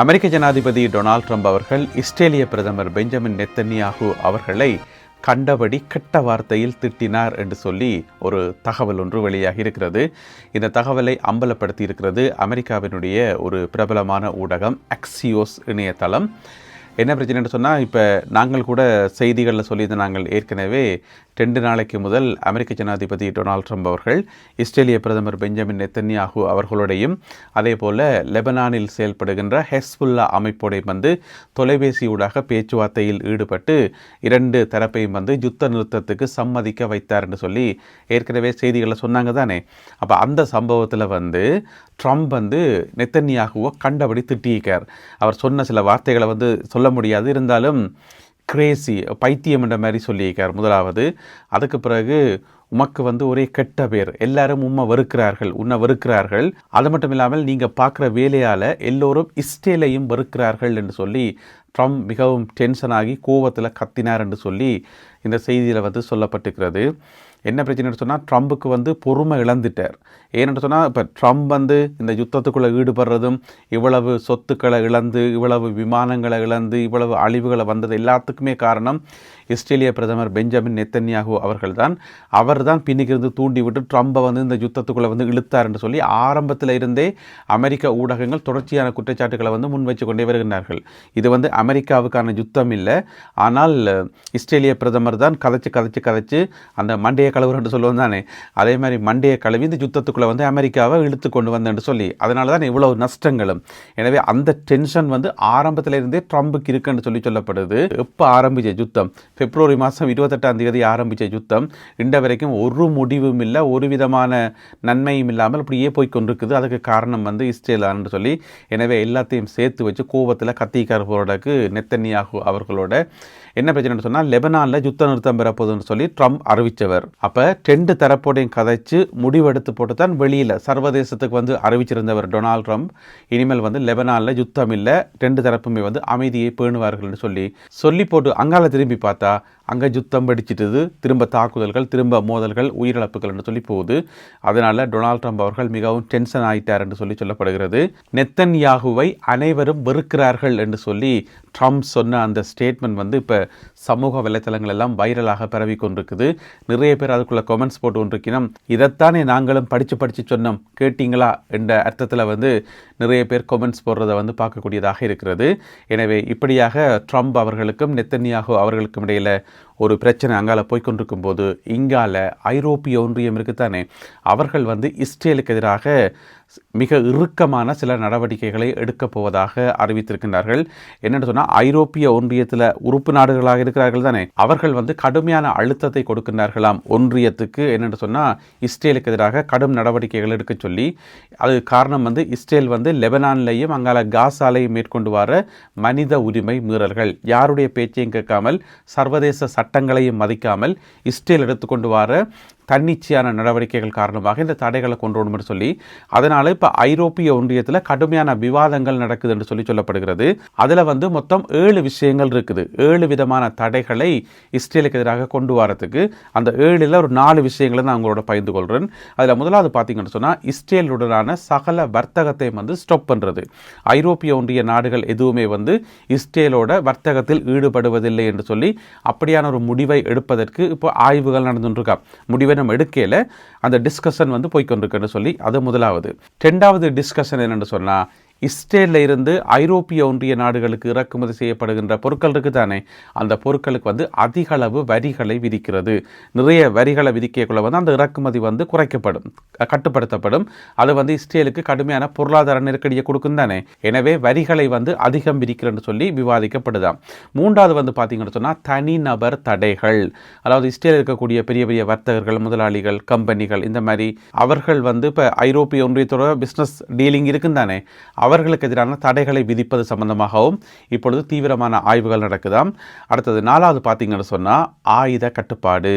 அமெரிக்க ஜனாதிபதி Donald Trump அவர்கள் இஸ்ரேலிய பிரதமர் பெஞ்சமின் நெத்தன்யாகு அவர்களை கண்டபடி கெட்ட வார்த்தையில் திட்டினார் என்று சொல்லி ஒரு தகவல் ஒன்று வெளியாகி இருக்கிறது. இந்த தகவலை அம்பலப்படுத்தி இருக்கிறது அமெரிக்காவினுடைய ஒரு பிரபலமான ஊடகம் அக்சியோஸ் இணையதளம். என்ன பிரச்சனைன்னு சொன்னால், இப்போ நாங்கள் கூட செய்திகளில் சொல்லியிருந்த நாங்கள் ஏற்கனவே 2 நாளைக்கு முதல் அமெரிக்க ஜனாதிபதி டொனால்ட் ட்ரம்ப் அவர்கள் இஸ்ரேலிய பிரதமர் பெஞ்சமின் நெத்தன்யாகு அவர்களோடையும் அதே போல் லெபனானில் செயல்படுகின்ற ஹெஸ்புல்லா அமைப்போடையும் தொலைபேசி ஊடாக பேச்சுவார்த்தையில் ஈடுபட்டு 2 தரப்பையும் யுத்த நிறுத்தத்துக்கு சம்மதிக்க வைத்தார் என்று சொல்லி ஏற்கனவே செய்திகளில் சொன்னாங்க தானே. அப்போ அந்த சம்பவத்தில் ட்ரம்ப் நெத்தன்யாகுவை கண்டபடி திட்டியிருக்கார். அவர் சொன்ன சில வார்த்தைகளை சொல்ல முடியாது, இருந்தாலும் கிரேசி பைத்தியம் என்ற மாதிரி சொல்லியிருக்கார் முதலாவது. அதுக்கு பிறகு உமக்கு ஒரே கெட்ட பேர், எல்லாரும் உன்னை வெறுக்கிறார்கள், அது மட்டும் இல்லாமல் நீங்கள் பார்க்குற வேலையால் எல்லோரும் இஸ்ரேலையும் வெறுக்கிறார்கள் என்று சொல்லி ட்ரம்ப் மிகவும் டென்ஷனாகி கோவத்தில் கத்தினார் என்று சொல்லி இந்த செய்தியில் சொல்லப்பட்டிருக்கிறது. என்ன பிரச்சனைன்னு சொன்னால், ட்ரம்புக்கு பொறுமை இழந்துட்டார். ஏன்னு சொன்னால், இப்போ ட்ரம்ப் இந்த யுத்தத்துக்குள்ளே ஈடுபடுறதும், இவ்வளவு சொத்துக்களை இழந்து, இவ்வளவு விமானங்களை இழந்து, இவ்வளவு அழிவுகளை வந்தது எல்லாத்துக்குமே காரணம் இஸ்ரேலிய பிரதமர் பெஞ்சமின் நெத்தன்யாகு அவர்கள்தான். அவர்தான் பின்னிக்கிருந்து தூண்டிவிட்டு ட்ரம்பை இந்த யுத்தத்துக்குள்ளே இழுத்தார் என்று சொல்லி ஆரம்பத்தில் இருந்தே அமெரிக்க ஊடகங்கள் தொடர்ச்சியான குற்றச்சாட்டுகளை முன் வச்சு கொண்டே வருகின்றார்கள். இது அமெரிக்காவுக்கான யுத்தம் இல்லை, ஆனால் இஸ்ரேலிய பிரதமர் தான் கதைச்சு அந்த மண்டையை கழுவுற என்று சொல்லுவோம் தானே, அதே மாதிரி மண்டையை கழுவி இந்த யுத்தத்துக்குள்ளே அமெரிக்காவை இழுத்து கொண்டு வந்தேன் சொல்லி, அதனால தான் இவ்வளவு நஷ்டங்களும். எனவே அந்த டென்ஷன் ஆரம்பத்தில் இருந்தே ட்ரம்புக்கு இருக்குன்னு சொல்லப்படுது. எப்போ ஆரம்பிச்ச யுத்தம்? பிப்ரவரி மாதம் 28ஆம் தேதி ஆரம்பித்த யுத்தம் இன்ற வரைக்கும் ஒரு முடிவும் இல்லை, ஒரு விதமான நன்மையும் இல்லாமல் அப்படியே போய்கொண்டிருக்குது. அதுக்கு காரணம் இஸ்ரேலான்னு சொல்லி, எனவே எல்லாத்தையும் சேர்த்து வச்சு கோபத்தில் கத்திக்கார் போராடக்கு நெத்தன்யாகு அவர்களோட என்ன பிரச்சனைன்னு சொன்னால், லெபனானில் யுத்த நிறுத்தம் பெறப்போகுதுன்னு சொல்லி ட்ரம்ப் அறிவித்தவர். அப்போ 2 தரப்போடையும் கதைச்சு முடிவெடுத்து போட்டு தான் வெளியில் சர்வதேசத்துக்கு அறிவிச்சிருந்தவர் டொனால்ட் ட்ரம்ப். இனிமேல் லெபனானில் யுத்தம் இல்லை, 2 தரப்புமே அமைதியை பேணுவார்கள் சொல்லி போட்டு அங்கால திரும்பி பார்த்தா அங்கே யுத்தம் வெடிச்சிட்டுது, திரும்ப தாக்குதல்கள், திரும்ப மோதல்கள், உயிரிழப்புகள் என்று சொல்லி போகுது. அதனால் டொனால்ட் ட்ரம்ப் அவர்கள் மிகவும் டென்ஷன் ஆகிட்டார் என்று சொல்லப்படுகிறது. நெத்தன்யாகுவை அனைவரும் வெறுக்கிறார்கள் என்று சொல்லி ட்ரம்ப் சொன்ன அந்த ஸ்டேட்மெண்ட் இப்போ சமூக வலைத்தளங்கள் எல்லாம் வைரலாக பரவி கொண்டிருக்குது. நிறைய பேர் அதுக்குள்ளே கமெண்ட்ஸ் போட்டு கொண்டிருக்கணும். இதைத்தானே நாங்களும் படித்து சொன்னோம், கேட்டிங்களா என்ற அர்த்தத்தில் நிறைய பேர் கமெண்ட்ஸ் போடுறதை பார்க்கக்கூடியதாக இருக்கிறது. எனவே இப்படியாக ட்ரம்ப் அவர்களுக்கும் நெத்தன்யாகு அவர்களுக்கும் இடையில் ஒரு பிரச்சனை அங்கால போய்கொண்டிருக்கும் போது, இங்கால ஐரோப்பிய ஒன்றியம் இருக்குத்தானே, அவர்கள் இஸ்ரேலுக்கு எதிராக மிக இறுக்கமான சில நடவடிக்கைகளை எடுக்கப் போவதாக அறிவித்திருக்கின்றார்கள். என்னென்னு சொன்னால், ஐரோப்பிய ஒன்றியத்தில் உறுப்பு நாடுகளாக இருக்கிறார்கள் தானே, அவர்கள் கடுமையான அழுத்தத்தை கொடுக்கின்றார்களாம் ஒன்றியத்துக்கு. என்னென்னு சொன்னால், இஸ்ரேலுக்கு எதிராக கடும் நடவடிக்கைகள் எடுக்க சொல்லி. அது காரணம் இஸ்ரேல் லெபனான்லையும் அங்கால காசாலையும் மேற்கொண்டு வர மனித உரிமை மீறல்கள், யாருடைய பேச்சையும் கேட்காமல், சர்வதேச சட்டங்களையும் மதிக்காமல் இஸ்ரேல் எடுத்துக்கொண்டு வர தன்னிச்சையான நடவடிக்கைகள் காரணமாக இந்த தடைகளை கொண்டு வரணும்னு சொல்லி, அதனால் இப்போ ஐரோப்பிய ஒன்றியத்தில் கடுமையான விவாதங்கள் நடக்குது என்று சொல்லப்படுகிறது. அதில் மொத்தம் 7 விஷயங்கள் இருக்குது. 7 விதமான தடைகளை இஸ்ரேலுக்கு எதிராக கொண்டு வரத்துக்கு. அந்த 7ல் ஒரு 4 விஷயங்களை நான் உங்களோட பகிர்ந்து கொள்கிறேன். அதில் முதலாவது பார்த்தீங்கன்னு சொன்னால், இஸ்ரேலுடனான சகல வர்த்தகத்தை ஸ்டாப் பண்ணுறது. ஐரோப்பிய ஒன்றிய நாடுகள் எதுவுமே இஸ்ரேலோட வர்த்தகத்தில் ஈடுபடுவதில்லை என்று சொல்லி அப்படியான ஒரு முடிவை எடுப்பதற்கு இப்போ ஆய்வுகள் நடந்துருக்கா. முடிவை நம்ம எடுக்கல, அந்த டிஸ்கஷன் போய்கொண்டிருக்குன்னு சொல்லி, அது முதலாவது. 2வது டிஸ்கஷன் என்னென்னு சொன்னால், இஸ்ரேலில் இருந்து ஐரோப்பிய ஒன்றிய நாடுகளுக்கு இறக்குமதி செய்யப்படுகின்ற பொருட்கள் இருக்குது தானே, அந்த பொருட்களுக்கு அதிக அளவு வரிகளை விதிக்கிறது. நிறைய வரிகளை விதிக்கக்குள்ள அந்த இறக்குமதி குறைக்கப்படும், கட்டுப்படுத்தப்படும். அது இஸ்ரேலுக்கு கடுமையான பொருளாதார நெருக்கடியை கொடுக்கும் தானே. எனவே வரிகளை அதிகம் விதிக்கிறன்னு சொல்லி விவாதிக்கப்படுதாம். 3வது பார்த்தீங்கன்னு சொன்னால், தனிநபர் தடைகள். அதாவது இஸ்ரேலில் இருக்கக்கூடிய பெரிய பெரிய வர்த்தகர்கள், முதலாளிகள், கம்பெனிகள், இந்த மாதிரி அவர்கள் இப்போ ஐரோப்பிய ஒன்றியத்தோட பிஸ்னஸ் டீலிங் இருக்கும் தானே, அவர்களுக்கு எதிரான தடைகளை விதிப்பது சம்பந்தமாகவும் இப்பொழுது தீவிரமான ஆய்வுகள் நடக்குதாம். அடுத்தது 4வது பார்த்தீங்கன்னு சொன்னால், ஆயுத கட்டுப்பாடு.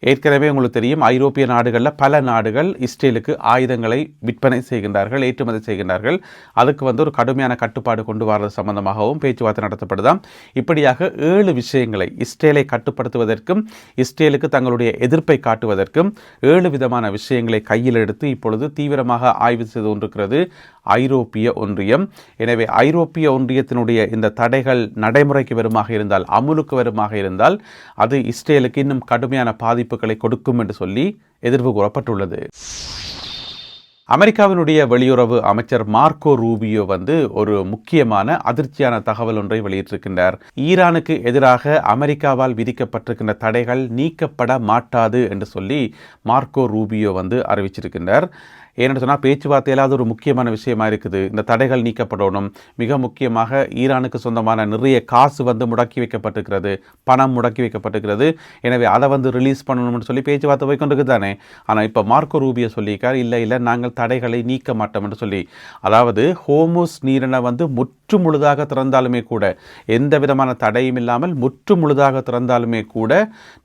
ஏற்கனவே உங்களுக்கு தெரியும், ஐரோப்பிய நாடுகளில் பல நாடுகள் இஸ்ரேலுக்கு ஆயுதங்களை விற்பனை செய்கின்றார்கள், ஏற்றுமதி செய்கின்றார்கள். அதுக்கு ஒரு கடுமையான கட்டுப்பாடு கொண்டு வரது சம்பந்தமாகவும் பேச்சுவார்த்தை நடத்தப்படுதாம். இப்படியாக 7 விஷயங்களை இஸ்ரேலை கட்டுப்படுத்துவதற்கும் இஸ்ரேலுக்கு தங்களுடைய எதிர்ப்பை காட்டுவதற்கும் 7 விதமான விஷயங்களை கையில் எடுத்து இப்பொழுது தீவிரமாக ஆய்வு செய்து கொண்டிருக்கிறது ஐரோப்பிய ஒன்றியம். எனவே ஐரோப்பிய ஒன்றியத்தினுடைய இந்த தடைகள் நடைமுறைக்கு வருமாக இருந்தால், அமுலுக்கு வருமாக இருந்தால், அது இஸ்ரேலுக்கு இன்னும் கடுமையான பாதிப்புகளை கொடுக்கும் என்று சொல்லி எதிர்வு கூறப்பட்டுள்ளது. அமெரிக்காவினுடைய வெளியுறவு அமைச்சர் மார்க்கோ ரூபியோ ஒரு முக்கியமான அதிர்ச்சியான தகவல் ஒன்றை வெளியிட்டிருக்கின்றார். ஈரானுக்கு எதிராக அமெரிக்காவால் விதிக்கப்பட்டிருக்கின்ற தடைகள் நீக்கப்பட மாட்டாது என்று சொல்லி மார்க்கோ ரூபியோ அறிவிச்சிருக்கின்றார். ஏன்னு சொன்னால் பேச்சுவார்த்தையில் அது ஒரு முக்கியமான விஷயமா இருக்குது. இந்த தடைகள் நீக்கப்படணும். மிக முக்கியமாக ஈரானுக்கு சொந்தமான நிறைய காசு முடக்கி வைக்கப்பட்டிருக்கிறது, பணம் முடக்கி வைக்கப்பட்டிருக்கிறது. எனவே அதை ரிலீஸ் பண்ணணும்னு சொல்லி பேச்சுவார்த்தை போய் கொண்டிருக்கு தானே. ஆனால் இப்போ மார்க்கோ ரூபியோ சொல்லியிருக்கார், இல்லை நாங்கள் தடைகளை நீக்க மாட்டோம் என்று சொல்லி. அதாவது ஹோர்முஸ் நீரிணை முற்று முழுதாக திறந்தாலுமே கூட, எந்த விதமான தடையும் இல்லாமல் முற்று முழுதாக திறந்தாலுமே கூட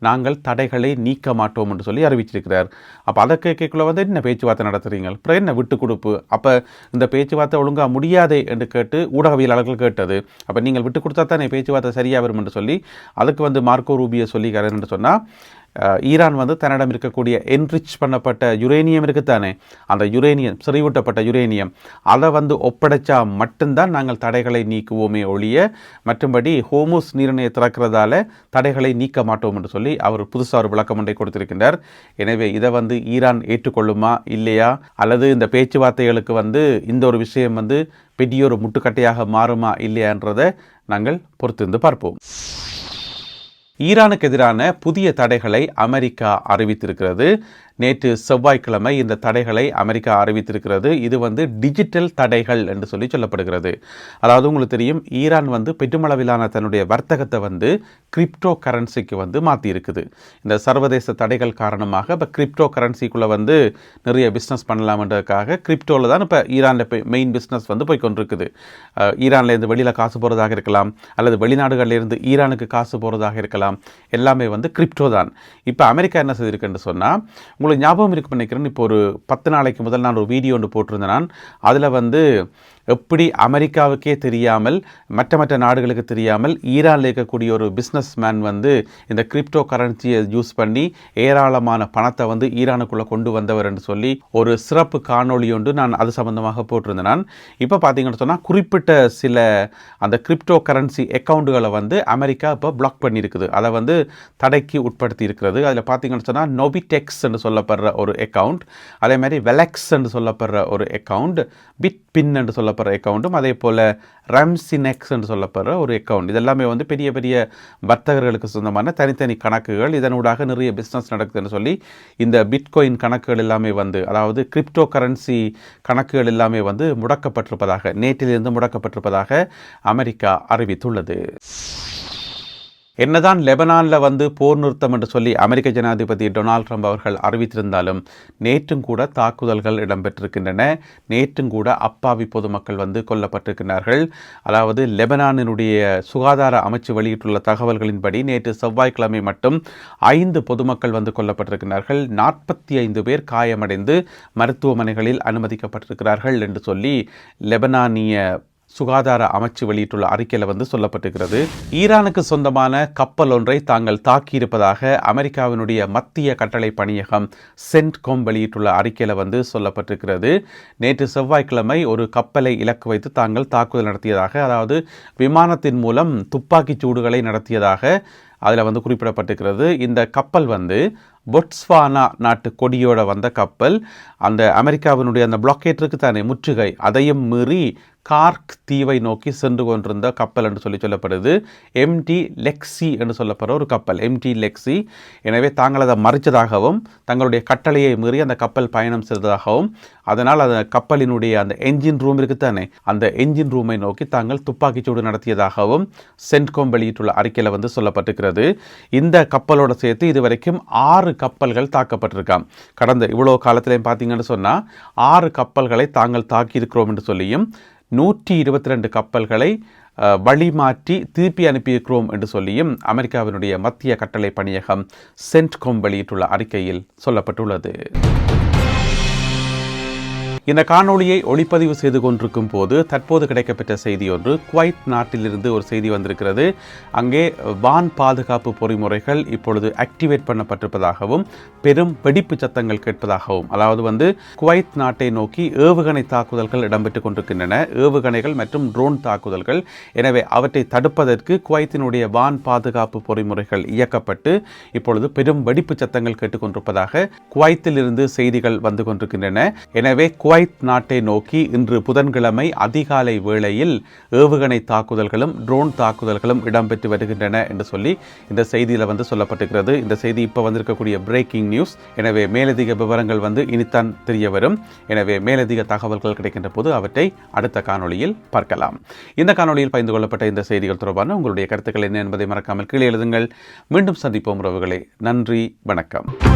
நாங்கள் தடைகளை நீக்க மாட்டோம் என்று சொல்லி அறிவிச்சிருக்கிறார். அப்போ அதை கேட்கக்குள்ள என்ன பேச்சுவார்த்தை நடத்துறீங்க, அப்புறம் என்ன விட்டு கொடுப்பு, அப்போ இந்த பேச்சுவார்த்தை ஒழுங்காக முடியாதே என்று கேட்டு ஊடகவியலாளர்கள் கேட்டது. அப்போ நீங்கள் விட்டு கொடுத்தா தானே பேச்சுவார்த்தை சரியாக வரும் என்று சொல்லி அதுக்கு மார்க்கோ ரூபியோ சொல்லிக்கிறார் என்று சொன்னால், ஈரான் தன்னிடம் இருக்கக்கூடிய என்ரிச் பண்ணப்பட்ட யுரேனியம் இருக்குத்தானே, அந்த யுரேனியம், செறிவூட்டப்பட்ட யுரேனியம், அதை ஒப்படைச்சா மட்டும்தான் நாங்கள் தடைகளை நீக்குவோமே ஒழிய மற்றும்படி ஹோர்முஸ் நீரிணையை திறக்கிறதால தடைகளை நீக்க மாட்டோம் என்று சொல்லி அவர் புதுசாக ஒரு விளக்கம் ஒன்றை கொடுத்திருக்கின்றார். எனவே இதை ஈரான் ஏற்றுக்கொள்ளுமா இல்லையா, அல்லது இந்த பேச்சுவார்த்தைகளுக்கு இந்த ஒரு விஷயம் பெரிய ஒரு முட்டுக்கட்டையாக மாறுமா இல்லையான்றதை நாங்கள் பொறுத்திருந்து பார்ப்போம். ஈரானுக்கு எதிரான புதிய தடைகளை அமெரிக்கா அறிவித்திருக்கிறது. நேற்று செவ்வாய்க்கிழமை இந்த தடைகளை அமெரிக்கா அறிவித்திருக்கிறது. இது டிஜிட்டல் தடைகள் என்று சொல்லி சொல்லப்படுகிறது. அதாவது உங்களுக்கு தெரியும், ஈரான் பெருமளவிலான தன்னுடைய வர்த்தகத்தை கிரிப்டோ கரன்சிக்கு மாற்றி இருக்குது. இந்த சர்வதேச தடைகள் காரணமாக இப்போ கிரிப்டோ கரன்சிக்குள்ளே நிறைய பிஸ்னஸ் பண்ணலாம்ன்றதுக்காக கிரிப்டோவில் தான் இப்போ ஈரானில் மெயின் பிஸ்னஸ் போய் கொண்டிருக்குது. ஈரான்லேருந்து வெளியில் காசு போகிறதாக இருக்கலாம், அல்லது வெளிநாடுகளிலிருந்து ஈரானுக்கு காசு போகிறதாக இருக்கலாம், எல்லாமே கிரிப்டோ தான். இப்போ அமெரிக்கா என்ன செய்திருக்குன்னு சொன்னால், உங்களுக்கு ஞாபகம் இருக்கு நினைக்கிறேன், இப்போ ஒரு 10 நாளைக்கு முதல் நான் ஒரு வீடியோ ஒன்று போட்டிருந்தேன். நான் அதில் எப்படி அமெரிக்காவுக்கே தெரியாமல், மற்ற நாடுகளுக்கு தெரியாமல் ஈரானில் இருக்கக்கூடிய ஒரு பிஸ்னஸ் மேன் இந்த கிரிப்டோ கரன்சியை யூஸ் பண்ணி ஏராளமான பணத்தை ஈரானுக்குள்ளே கொண்டு வந்தவர் என்று சொல்லி ஒரு சிறப்பு காணொளி ஒன்று நான் அது சம்பந்தமாக போட்டிருந்தேன். நான் இப்போ பார்த்தீங்கன்னு சொன்னால், குறிப்பிட்ட சில அந்த கிரிப்டோ கரன்சி அக்கௌண்ட்டுகளை அமெரிக்கா இப்போ பிளாக் பண்ணியிருக்குது, அதை தடைக்கு உட்படுத்தி இருக்கிறது. அதில் பார்த்தீங்கன்னு சொன்னால் நோபிடெக்ஸ் என்று சொல்லப்படுற ஒரு அக்கௌண்ட், அதே மாதிரி வெலெக்ஸ் என்று சொல்லப்படுற ஒரு அக்கௌண்ட், பிட்பின் என்று சொல்லப்படுற அக்கௌண்ட்டும், அதே போல் ரம்சினெக்ஸ் என்று சொல்லப்படுற ஒரு அக்கௌண்ட், இதெல்லாமே பெரிய பெரிய வர்த்தகர்களுக்கு சொந்தமான தனித்தனி கணக்குகள். இதனூடாக நிறைய பிஸ்னஸ் நடக்குதுன்னு சொல்லி இந்த பிட்காயின் கணக்குகள் எல்லாமே அதாவது கிரிப்டோ கரன்சி கணக்குகள் எல்லாமே முடக்கப்பட்டிருப்பதாக, நேற்றிலிருந்து முடக்கப்பட்டிருப்பதாக அமெரிக்கா அறிவித்துள்ளது. என்னதான் லெபனானில் போர் நிறுத்தம் என்று சொல்லி அமெரிக்க ஜனாதிபதி டொனால்ட் ட்ரம்ப் அவர்கள் அறிவித்திருந்தாலும் நேற்றும் கூட தாக்குதல்கள் இடம்பெற்றிருக்கின்றன. நேற்றும் கூட அப்பாவி பொதுமக்கள் கொல்லப்பட்டிருக்கிறார்கள். அதாவது லெபனானினுடைய சுகாதார அமைச்சு வெளியிட்டுள்ள தகவல்களின்படி நேற்று செவ்வாய்க்கிழமை மட்டும் 5 பொதுமக்கள் கொல்லப்பட்டிருக்கிறார்கள். 45 பேர் காயமடைந்து மருத்துவமனைகளில் அனுமதிக்கப்பட்டிருக்கிறார்கள் என்று சொல்லி லெபனானிய சுகாதார அமைச்சு வெளியிட்டுள்ள அறிக்கையில் சொல்லப்பட்டிருக்கிறது. ஈரானுக்கு சொந்தமான கப்பல் ஒன்றை தாங்கள் தாக்கியிருப்பதாக அமெரிக்காவினுடைய மத்திய கட்டளை பணியகம் சென்ட்காம் வெளியிட்டுள்ள அறிக்கையில் சொல்லப்பட்டிருக்கிறது. நேற்று செவ்வாய்க்கிழமை ஒரு கப்பலை இலக்கு வைத்து தாங்கள் தாக்குதல் நடத்தியதாக, அதாவது விமானத்தின் மூலம் துப்பாக்கிச் சூடுகளை நடத்தியதாக அதில் குறிப்பிடப்பட்டிருக்கிறது. இந்த கப்பல் பொட்ஸ்வானா நாட்டு கொடியோட வந்த கப்பல், அந்த அமெரிக்காவினுடைய அந்த பிளாக்கேட் இருக்கு தானே, முற்றுகை, அதையும் மீறி கார்க் தீவை நோக்கி சென்று கொண்டிருந்த கப்பல் என்று சொல்லப்படுது. எம்டி லெக்ஸி என்று சொல்லப்படுற ஒரு கப்பல், எம்டி லெக்ஸி. எனவே தாங்கள் அதை மறித்ததாகவும், தங்களுடைய கட்டளையை மீறி அந்த கப்பல் பயணம் செய்ததாகவும், அதனால் அந்த கப்பலினுடைய அந்த என்ஜின் ரூம் இருக்குத்தானே, அந்த என்ஜின் ரூமை நோக்கி தாங்கள் துப்பாக்கிச்சூடு நடத்தியதாகவும் சென்ட்காம் வெளியிட்டுள்ள அறிக்கையில் சொல்லப்பட்டிருக்கிறது. இந்த கப்பலோட சேர்த்து இதுவரைக்கும் 6 கப்பல்கள் தாக்கப்பட்டிருக்காம். கடந்த இவ்வளோ காலத்திலையும் பார்த்தீங்கன்னு சொன்னால் 6 கப்பல்களை தாங்கள் தாக்கியிருக்கிறோம் என்று சொல்லியும், 122 கப்பல்களை வழிமாற்றி திருப்பி அனுப்பியிருக்கிறோம் என்று சொல்லியும் அமெரிக்காவினுடைய மத்திய கட்டளை பணியகம் சென்ட்காம் வெளியிட்டுள்ள அறிக்கையில் சொல்லப்பட்டுள்ளது. இந்த காணொளியை ஒளிப்பதிவு செய்து கொண்டிருக்கும் போது தற்போது கிடைக்கப்பெற்ற செய்தி ஒன்று, குவைத் நாட்டிலிருந்து ஒரு செய்தி வந்திருக்கிறது. அங்கே வான் பாதுகாப்பு பொறிமுறைகள் இப்பொழுது ஆக்டிவேட் பண்ணப்பட்டிருப்பதாகவும் பெரும் வெடிப்பு சத்தங்கள் கேட்பதாகவும், அதாவது குவைத் நாட்டை நோக்கி ஏவுகணை தாக்குதல்கள் இடம்பெற்றுக் கொண்டிருக்கின்றன, ஏவுகணைகள் மற்றும் ட்ரோன் தாக்குதல்கள். எனவே அவற்றை தடுப்பதற்கு குவைத்தினுடைய வான் பாதுகாப்பு பொறிமுறைகள் இயக்கப்பட்டு இப்பொழுது பெரும் வெடிப்பு சத்தங்கள் கேட்டுக்கொண்டிருப்பதாக குவைத்திலிருந்து செய்திகள் வந்து கொண்டிருக்கின்றன. எனவே குவைத் நாட்டை நோக்கி இன்று புதன்கிழமை அதிகாலை வேளையில் ஏவுகணை தாக்குதல்களும் ட்ரோன் தாக்குதல்களும் இடம்பெற்று வருகின்றன என்று சொல்லி இந்த செய்தியில் சொல்லப்பட்டிருக்கிறது. இந்த செய்தி இப்போ வந்திருக்கக்கூடிய பிரேக்கிங் நியூஸ். எனவே மேலதிக விவரங்கள் இனித்தான் தெரிய வரும். எனவே மேலதிக தகவல்கள் கிடைக்கின்ற போது அவற்றை அடுத்த காணொளியில் பார்க்கலாம். இந்த காணொளியில் பகிர்ந்து கொள்ளப்பட்ட இந்த செய்திகள் தொடர்பான உங்களுடைய கருத்துக்கள் என்ன என்பதை மறக்காமல் கீழே எழுதுங்கள். மீண்டும் சந்திப்போம் உறவுகளே. நன்றி, வணக்கம்.